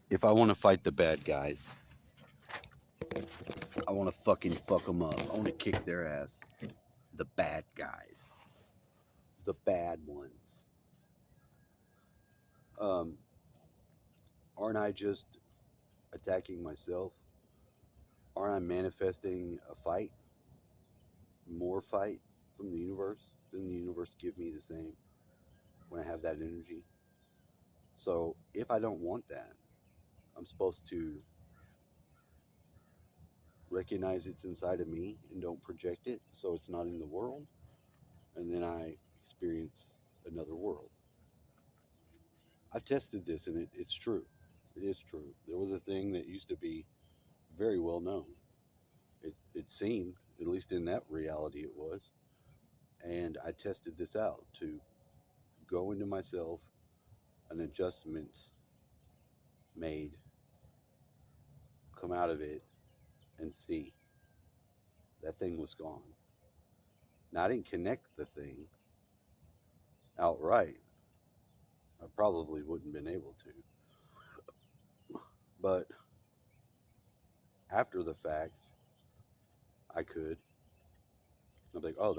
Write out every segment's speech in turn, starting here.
If I want to fight the bad guys, I want to fucking fuck them up. I want to kick their ass. The bad guys. The bad ones. Um, aren't I just attacking myself? Aren't I manifesting a fight? More fight from the universe? Doesn't the universe give me the same when I have that energy? So if I don't want that, I'm supposed to recognize it's inside of me and don't project it so it's not in the world, and then I experience another world. I've tested this and it's true. It is true. There was a thing that used to be very well known. It seemed, at least in that reality, it was. And I tested this out to go into myself, an adjustment made, come out of it, and see. That thing was gone. Now, I didn't connect the thing outright. I probably wouldn't have been able to. But after the fact, I could. I'm like, oh,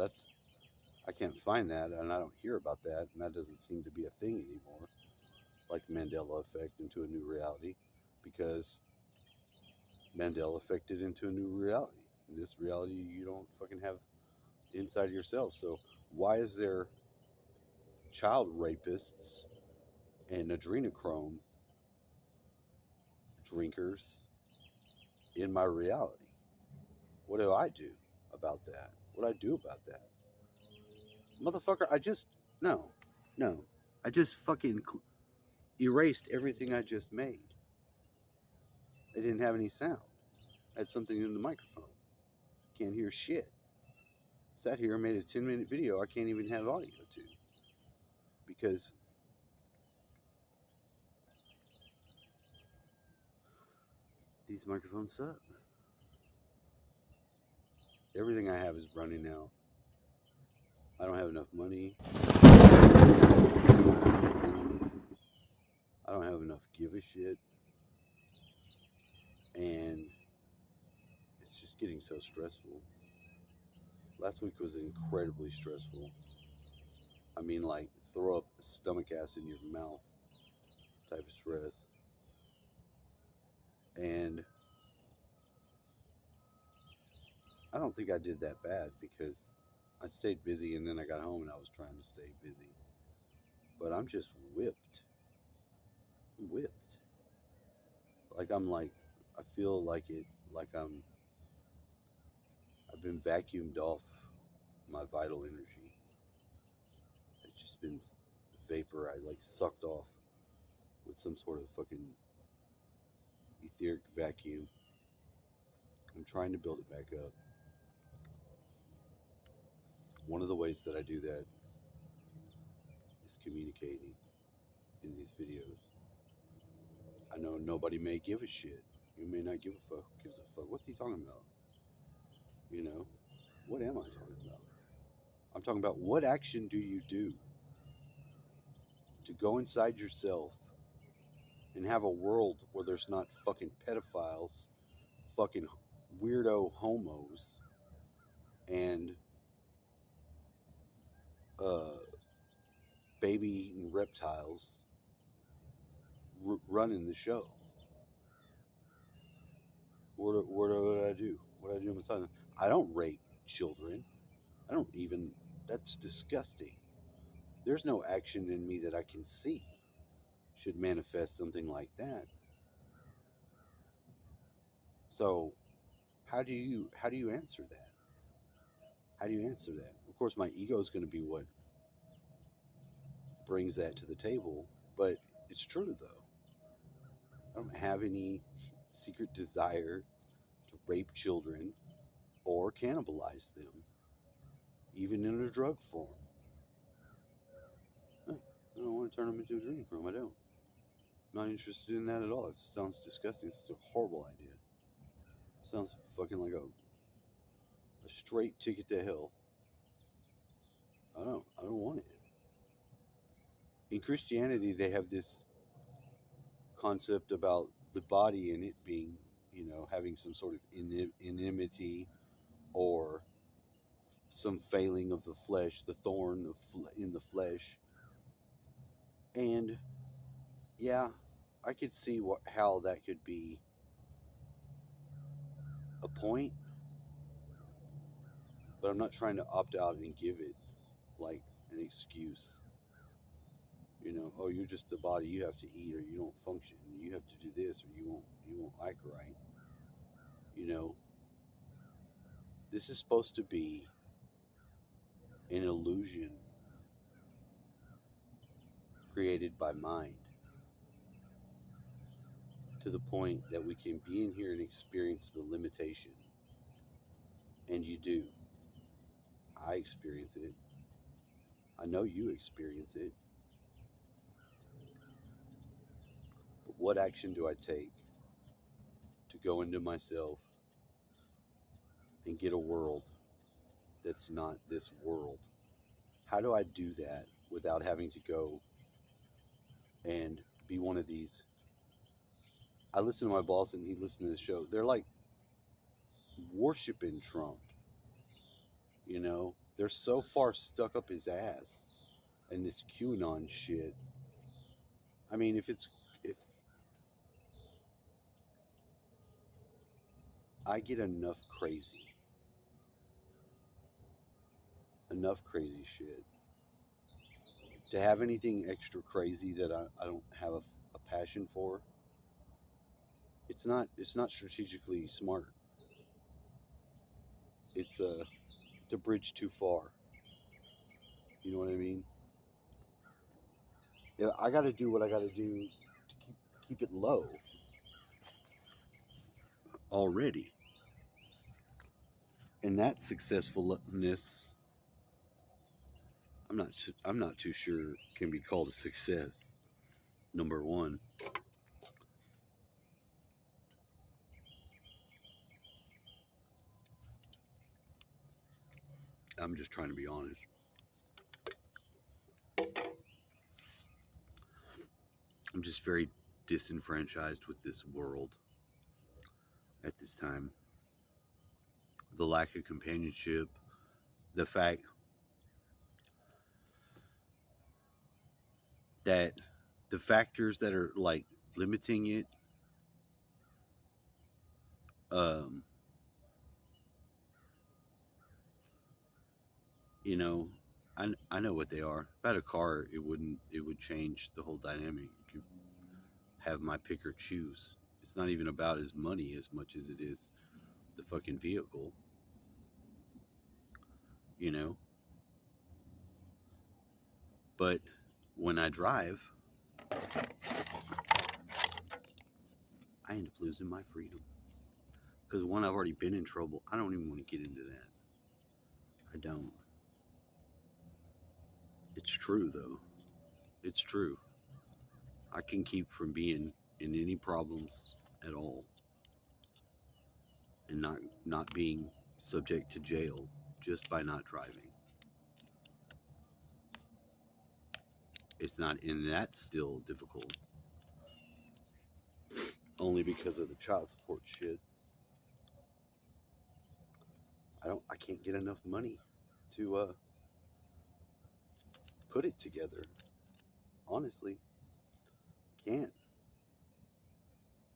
I can't find that, and I don't hear about that, and that doesn't seem to be a thing anymore. Like Mandela effect into a new reality, because Mandela affected into a new reality. In this reality, you don't fucking have inside yourself. So why is there child rapists and adrenochrome drinkers in my reality? What do I do about that? What do I do about that? Motherfucker, no, no. I just fucking erased everything I just made. It didn't have any sound. I had something in the microphone. Can't hear shit. Sat here and made a 10-minute video I can't even have audio to. Because these microphones suck. Everything I have is running out. I don't have enough money. I don't have enough give a shit. And it's just getting so stressful. Last week was incredibly stressful. I mean, like, throw up stomach acid in your mouth type of stress. And I don't think I did that bad because I stayed busy and then I got home and I was trying to stay busy. But I'm just whipped. Whipped. I feel like I've been vacuumed off my vital energy. It's just been vaporized, like sucked off with some sort of fucking etheric vacuum. I'm trying to build it back up. One of the ways that I do that is communicating in these videos. I know nobody may give a shit. You may not give a fuck. Who gives a fuck? What's he talking about? You know? What am I talking about? I'm talking about what action do you do to go inside yourself and have a world where there's not fucking pedophiles, fucking weirdo homos, and baby eating reptiles running the show. What do I do? What do I do with time? I don't rape children. I don't even. That's disgusting. There's no action in me that I can see should manifest something like that. So, how do you answer that? How do you answer that? Of course, my ego is going to be what brings that to the table, but it's true though. I don't have any secret desire to rape children or cannibalize them, even in a drug form. I don't want to turn them into a drinking room. I don't. I'm not interested in that at all. It sounds disgusting. It's a horrible idea. It sounds fucking like a straight ticket to hell. I don't want it. In Christianity, they have this concept about the body and it being, you know, having some sort of inimity or some failing of the flesh, the thorn of in the flesh. And yeah, I could see how that could be a point, but I'm not trying to opt out and give it like an excuse. You know, oh, you're just the body. You have to eat, or you don't function. You have to do this, or you won't like right. You know, this is supposed to be an illusion created by mind to the point that we can be in here and experience the limitation. And you do. I experience it. I know you experience it. But what action do I take to go into myself and get a world that's not this world? How do I do that without having to go and be one of these? I listen to my boss and he listens to the show. They're like worshiping Trump, you know? They're so far stuck up his ass and this QAnon shit. I mean, if I get enough crazy shit to have anything extra crazy that I don't have a passion for, it's not strategically smart. It's a bridge too far. You know what I mean? Yeah, I got to do what I got to do to keep it low already, and that successfulness, I'm not too sure can be called a success. Number one, I'm just trying to be honest. I'm just very disenfranchised with this world at this time. The lack of companionship, the fact that the factors that are like limiting it, um, you know, I know what they are. If I had a car, it would change the whole dynamic. You could have my pick or choose. It's not even about his money as much as it is the fucking vehicle, you know? But when I drive, I end up losing my freedom. Because one, I've already been in trouble. I don't even want to get into that. I don't. It's true, though. It's true. I can keep from being in any problems at all and not being subject to jail just by not driving. It's not, and that's still difficult. Only because of the child support shit. I can't get enough money to put it together. Honestly, can't.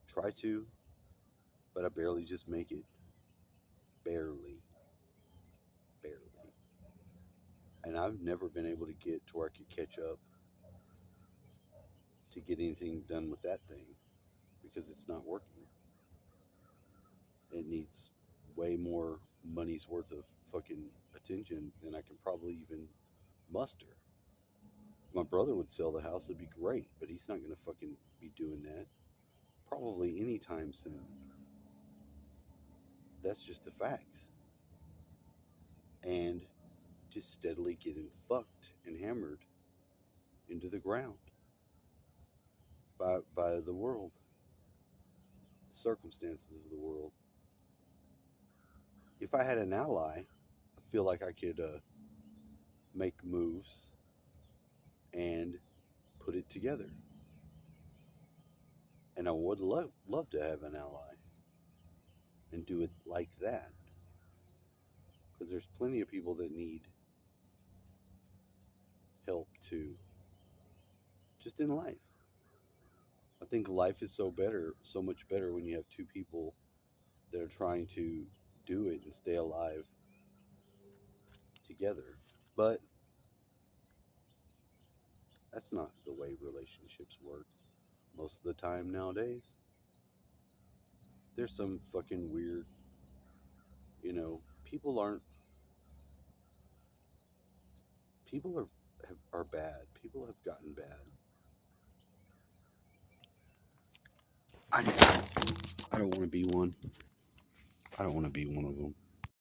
Try to, but I barely just make it. Barely. Barely. And I've never been able to get to where I could catch up to get anything done with that thing because it's not working. It needs way more money's worth of fucking attention than I can probably even muster. If my brother would sell the house, it'd be great, but he's not gonna fucking be doing that probably anytime soon. That's just the facts. And just steadily getting fucked and hammered into the ground by the world, circumstances of the world. If I had an ally, I feel like I could make moves and put it together. And I would love to have an ally and do it like that. Because there's plenty of people that need help too, just in life. I think life is so much better when you have two people that are trying to do it and stay alive together. But that's not the way relationships work most of the time nowadays. There's some fucking weird, people aren't, people are bad. People have gotten bad. I, I don't want to be one. I don't want to be one of them.